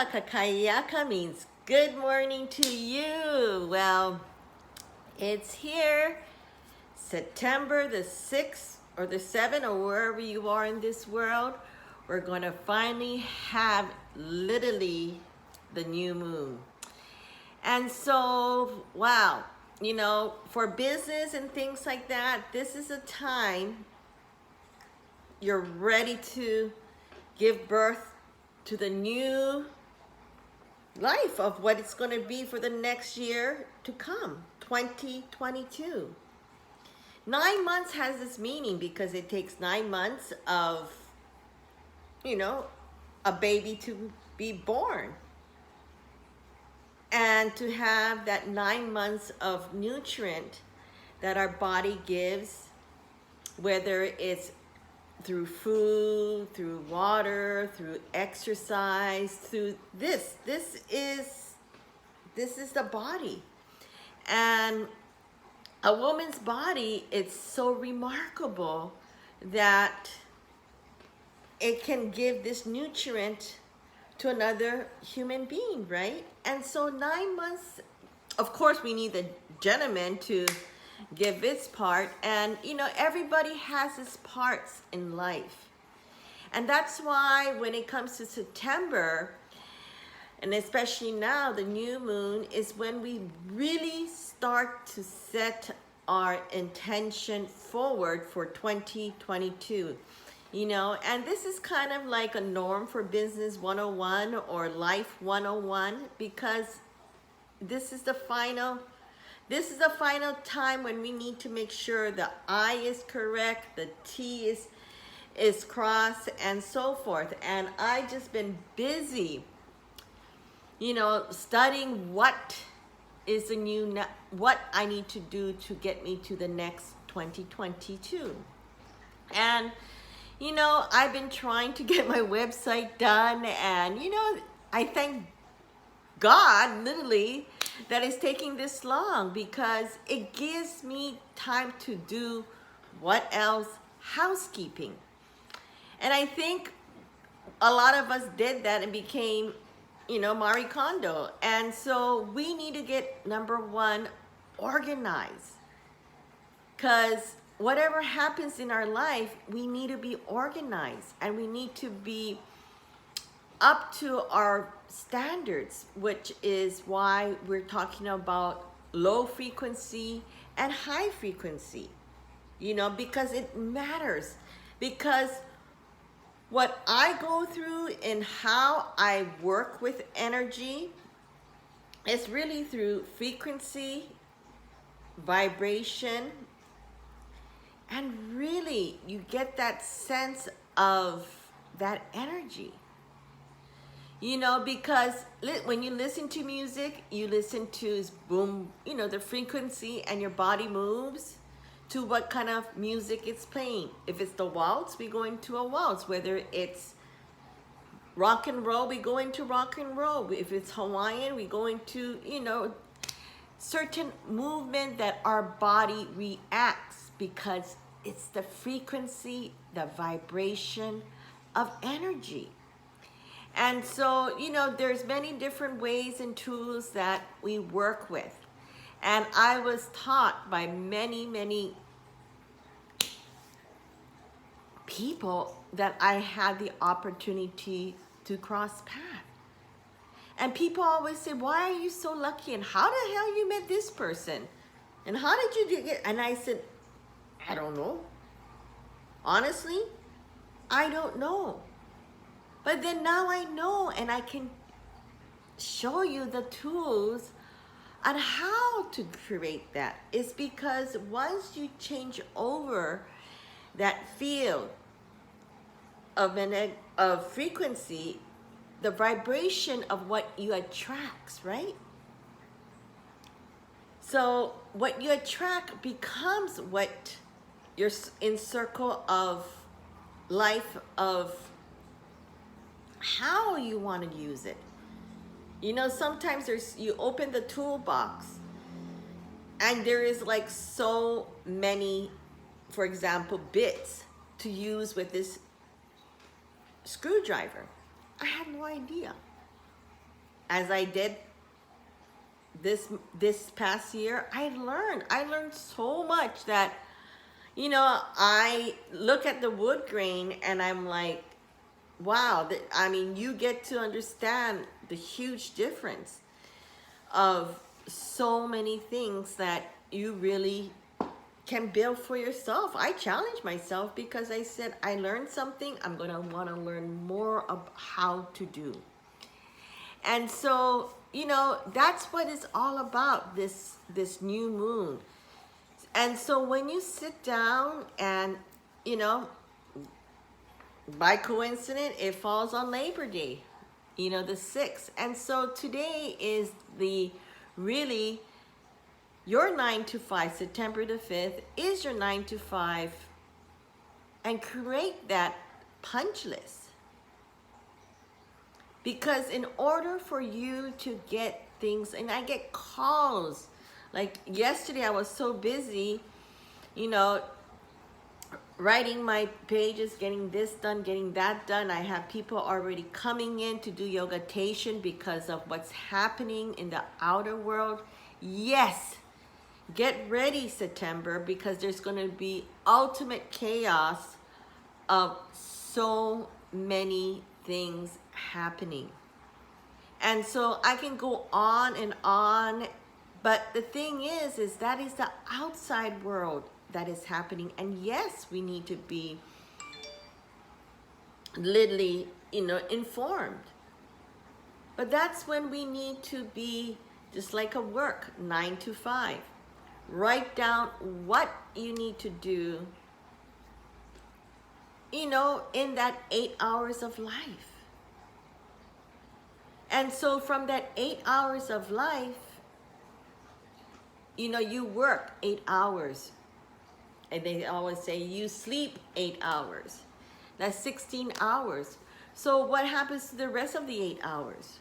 Kakayaka means good morning to you. Well, it's here, September the 6th or the 7th or wherever you are in this world. We're going to finally have literally the new moon. And so, wow, for business and things like that, this is a time you're ready to give birth to the new life of what it's going to be for the next year to come, 2022. 9 months has this meaning because it takes 9 months of, a baby to be born. And to have that 9 months of nutrient that our body gives, whether it's through food, through water, through exercise, through this is the body. And a woman's body, it's so remarkable that it can give this nutrient to another human being, right? And so 9 months, of course we need the gentleman to give its part, and everybody has its parts in life. And that's why when it comes to September, and especially now, the new moon is when we really start to set our intention forward for 2022. And this is kind of like a norm for business 101 or life 101, because this is the final time when we need to make sure the I is correct, the T is crossed, and so forth. And I just been busy, studying what is the new, what I need to do to get me to the next 2022. And I've been trying to get my website done, and I thank God, literally, that is taking this long, because it gives me time to do what else? Housekeeping. And I think a lot of us did that and became, Marie Kondo. And so we need to get, number one, organized. Because whatever happens in our life, we need to be organized, and we need to be up to our standards, which is why we're talking about low frequency and high frequency, because it matters. Because what I go through and how I work with energy is really through frequency, vibration, and really you get that sense of that energy. Because when you listen to music, you listen to boom, the frequency, and your body moves to what kind of music it's playing. If it's the waltz, we go into a waltz. Whether it's rock and roll, we go into rock and roll. If it's Hawaiian, we go into, certain movement that our body reacts, because it's the frequency, the vibration of energy. And so, there's many different ways and tools that we work with. And I was taught by many, many people that I had the opportunity to cross paths. And people always say, why are you so lucky? And how the hell you met this person? And how did you get? And I said, I don't know. Honestly, I don't know. But then now I know, and I can show you the tools on how to create that. It's because once you change over that field of frequency, the vibration of what you attract, right? So what you attract becomes what you're in circle of life, of how you want to use it. Sometimes you open the toolbox and there is like so many, for example, bits to use with this screwdriver. I had no idea. as I did this past year, I learned so much that, you know, I look at the wood grain and I'm like, wow, I mean, you get to understand the huge difference of so many things that you really can build for yourself. I challenged myself because I said, I learned something, I'm gonna wanna learn more of how to do. And so, you know, that's what it's all about, this new moon. And so when you sit down and, you know, by coincidence, it falls on Labor Day, you know, the 6th. And so today is the really your 9 to 5, September the 5th, is your 9 to 5, and create that punch list. Because in order for you to get things, and I get calls, like yesterday I was so busy, you know, writing my pages, getting this done, getting that done. I have people already coming in to do yogatation because of what's happening in the outer world. Yes, get ready, September, because there's going to be ultimate chaos of so many things happening. And so I can go on and on, but the thing is that is the outside world that is happening. And yes, we need to be literally, you know, informed. But that's when we need to be just like a work, 9 to 5. Write down what you need to do, you know, in that 8 hours of life. And so from that 8 hours of life, you know, you work 8 hours. And they always say you sleep 8 hours. That's 16 hours. So what happens to the rest of the 8 hours?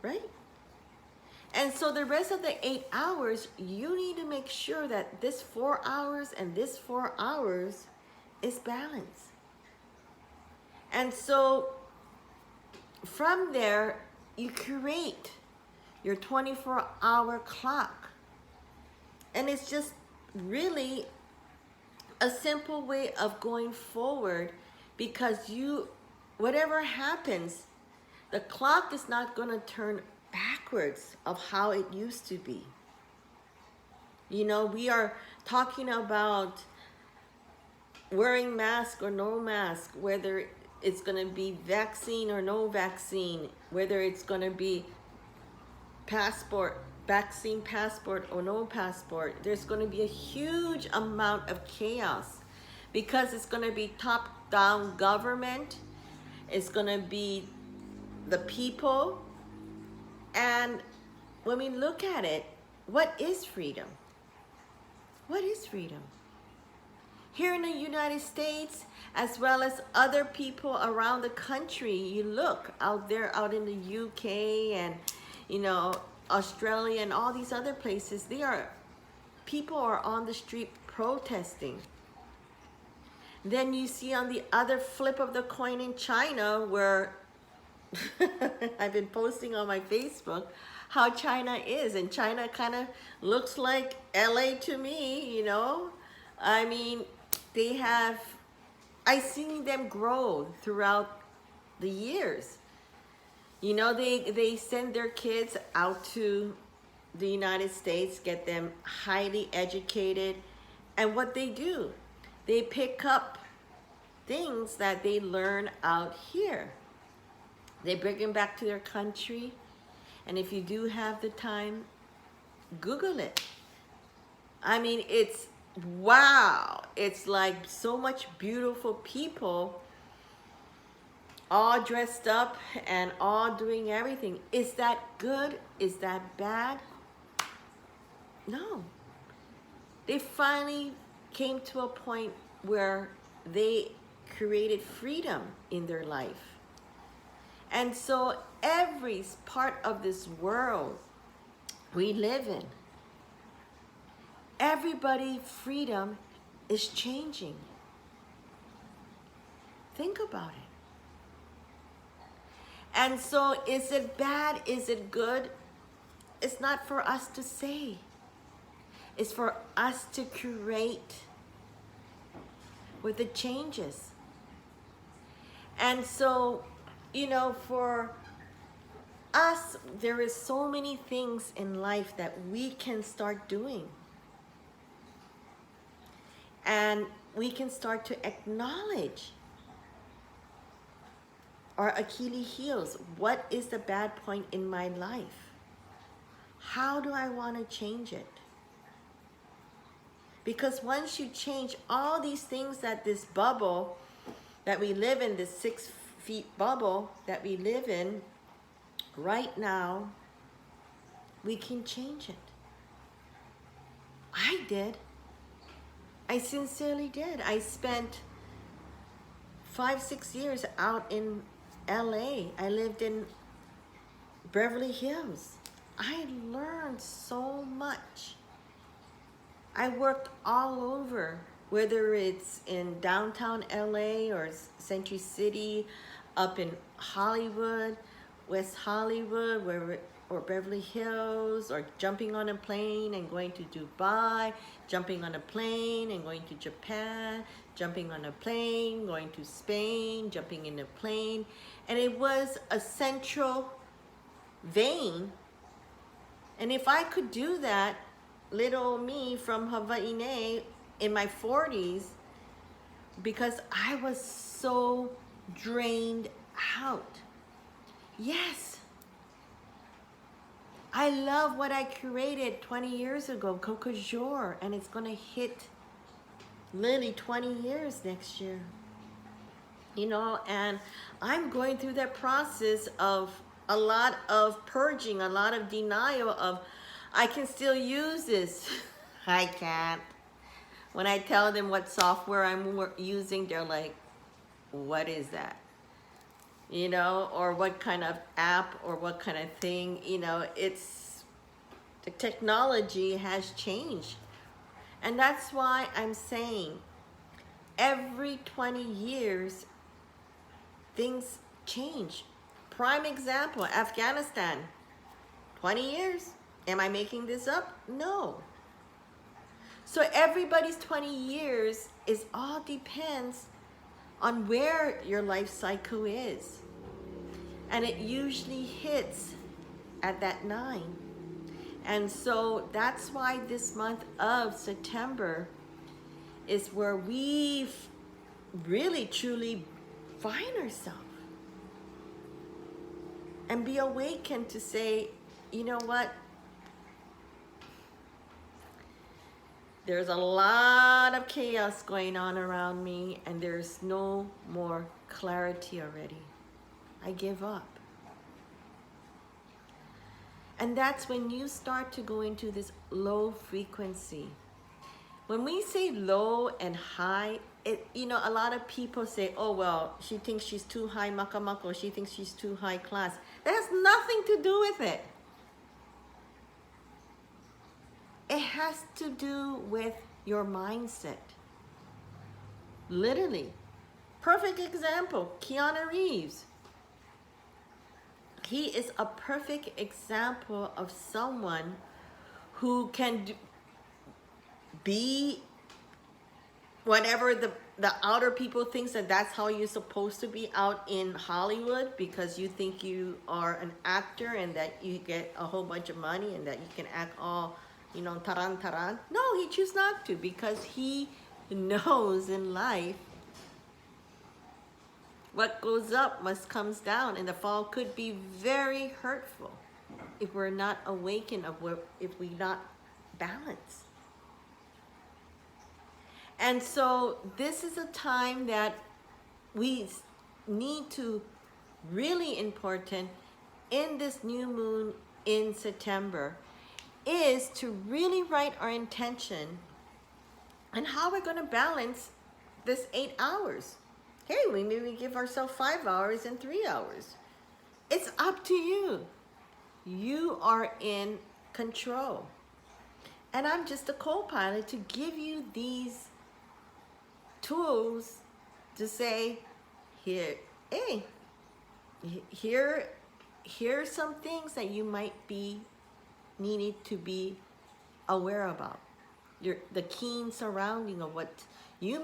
Right? And so the rest of the 8 hours, you need to make sure that this 4 hours and this 4 hours is balanced. And so from there, you create your 24-hour clock. And it's just really a simple way of going forward, because you, whatever happens, the clock is not going to turn backwards of how it used to be. You know, we are talking about wearing mask or no mask, whether it's going to be vaccine or no vaccine, whether it's going to be vaccine passport or no passport. There's going to be a huge amount of chaos because it's going to be top-down government. It's going to be the people. And when we look at it, what is freedom? What is freedom? Here in the United States, as well as other people around the country, you look out there, out in the UK and, you know, Australia and all these other places, people are on the street protesting. Then you see on the other flip of the coin in China, where I've been posting on my Facebook how China is, and China kind of looks like LA to me, you know. I mean, I've seen them grow throughout the years. You know, they send their kids out to the United States, get them highly educated, and what they do, they pick up things that they learn out here. They bring them back to their country, and if you do have the time, Google it. I mean, it's wow. It's like so much beautiful people, all dressed up and all doing everything. Is that good? Is that bad? No. They finally came to a point where they created freedom in their life. And so every part of this world we live in, everybody's freedom is changing. Think about it. And so is it bad? Is it good? It's not for us to say. It's for us to create with the changes. And so, you know, for us, there is so many things in life that we can start doing. And we can start to acknowledge our Achilles heels. What is the bad point in my life? How do I want to change it? Because once you change all these things that this bubble that we live in, this 6 feet bubble that we live in right now, we can change it. I did. I sincerely did. I spent 5-6 years out in LA. I lived in Beverly Hills. I learned so much. I worked all over, whether it's in downtown LA or Century City, up in Hollywood, West Hollywood, or Beverly Hills, or jumping on a plane and going to Dubai, jumping on a plane and going to Japan, jumping on a plane, going to Spain, jumping in a plane. And it was a central vein. And if I could do that, little me from Hawaii in my 40s, because I was so drained out. Yes, I love what I created 20 years ago, Coco Jour, and it's gonna hit literally 20 years next year. You know, and I'm going through that process of a lot of purging, a lot of denial of, I can still use this. I can't. When I tell them what software I'm using, they're like, what is that? You know, or what kind of app or what kind of thing, you know, it's, the technology has changed. And that's why I'm saying every 20 years, things change. Prime example, Afghanistan, 20 years. Am I making this up? No. So everybody's 20 years is all depends on where your life cycle is. And it usually hits at that 9. And so that's why this month of September is where we really truly find ourselves and be awakened to say, you know what? There's a lot of chaos going on around me, and there's no more clarity already. I give up. And that's when you start to go into this low frequency. When we say low and high, you know, a lot of people say, oh, well, she thinks she's too high makamako, she thinks she's too high class. That has nothing to do with it. It has to do with your mindset. Literally. Perfect example, Keanu Reeves. He is a perfect example of someone who can be whatever the outer people thinks that that's how you're supposed to be out in Hollywood, because you think you are an actor and that you get a whole bunch of money and that you can act all, you know, taran. No, he chooses not to, because he knows in life what goes up must comes down, and the fall could be very hurtful if we're not awakened, if we're not balanced. And so this is a time that we need to, really important in this new moon in September, is to really write our intention and how we're going to balance this 8 hours. Hey, we maybe give ourselves 5 hours and 3 hours. It's up to you. You are in control. And I'm just a co-pilot to give you these tools to say, here, hey, Here are some things that you might be needing to be aware about. The keen surrounding of what you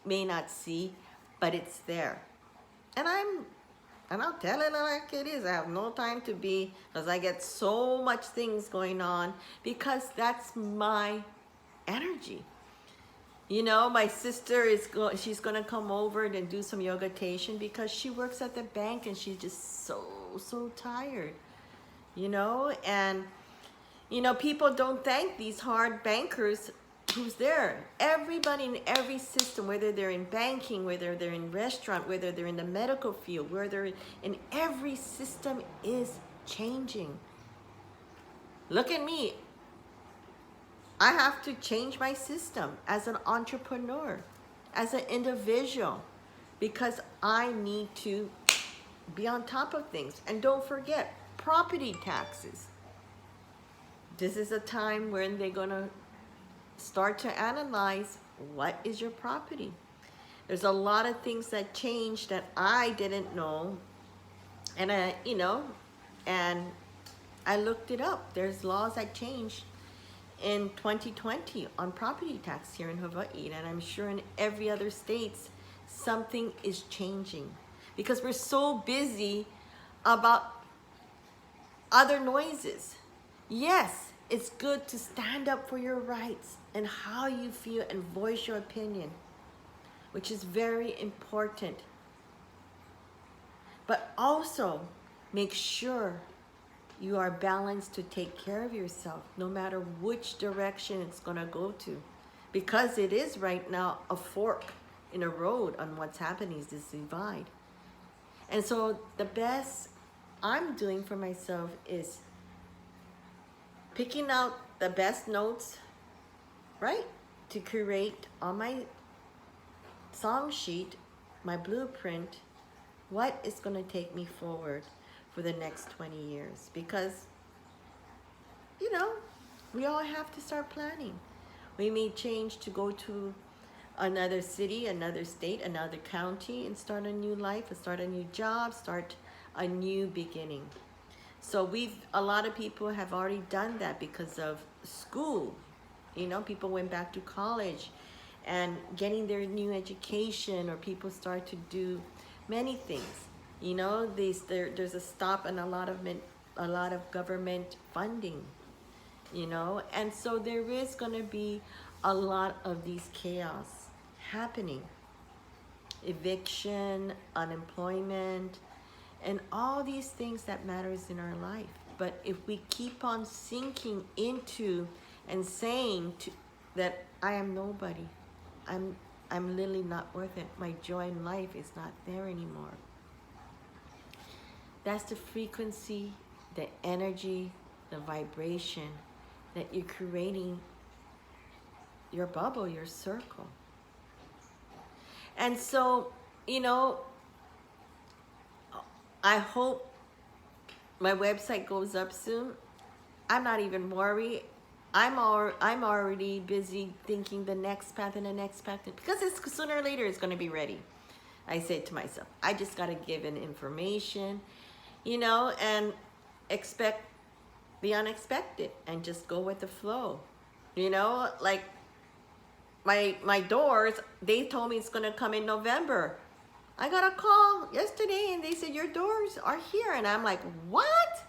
may not see, but it's there. And I'll tell it like it is. I have no time to be, because I get so much things going on, because that's my energy. You know, my sister she's gonna come over and do some yogatation because she works at the bank and she's just so tired. You know, and you know, people don't thank these hard bankers who's there. Everybody in every system, whether they're in banking, whether they're in restaurant, whether they're in the medical field, whether they're in every system is changing. Look at me. I have to change my system as an entrepreneur, as an individual, because I need to be on top of things. And don't forget, property taxes. This is a time when they're going to start to analyze what is your property. There's a lot of things that changed that I didn't know. And and I looked it up. There's laws that changed in 2020 on property tax here in Hawaii, and I'm sure in every other states something is changing because we're so busy about other noises. Yes, it's good to stand up for your rights and how you feel and voice your opinion, which is very important. But also make sure you are balanced to take care of yourself, no matter which direction it's gonna go to. Because it is right now a fork in a road on what's happening, is this divide. And so the best I'm doing for myself is picking out the best notes, right? To create on my song sheet, my blueprint, what is gonna take me forward for the next 20 years, because you know, we all have to start planning. We may change to go to another city, another state, another county, and start a new life, start a new job, start a new beginning. So a lot of people have already done that because of school. You know, people went back to college and getting their new education, or people start to do many things. You know, there's a stop and a lot of government funding, you know, and so there is going to be a lot of these chaos happening. Eviction, unemployment, and all these things that matters in our life. But if we keep on sinking into and saying that I am nobody, I'm literally not worth it, my joy in life is not there anymore. That's the frequency, the energy, the vibration that you're creating your bubble, your circle. And so, you know, I hope my website goes up soon. I'm not even worried. I'm already busy thinking the next path and the next path, because it's sooner or later it's going to be ready. I say to myself, I just got to give in information, you know, and expect the unexpected and just go with the flow. You know, like my doors, they told me it's going to come in November. I got a call yesterday and they said your doors are here, and I'm like, what?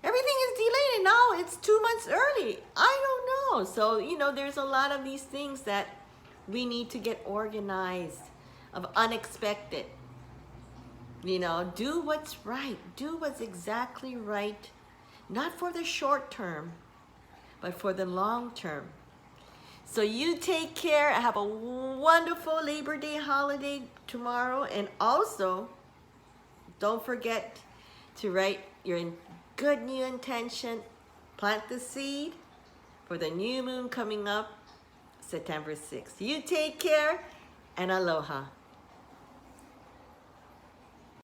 Everything is delayed and now it's 2 months early. I don't know. So, you know, there's a lot of these things that we need to get organized, of unexpected. You know, do what's right. Do what's exactly right. Not for the short term, but for the long term. So you take care. Have a wonderful Labor Day holiday tomorrow. And also, don't forget to write your good new intention. Plant the seed for the new moon coming up September 6th. You take care and aloha.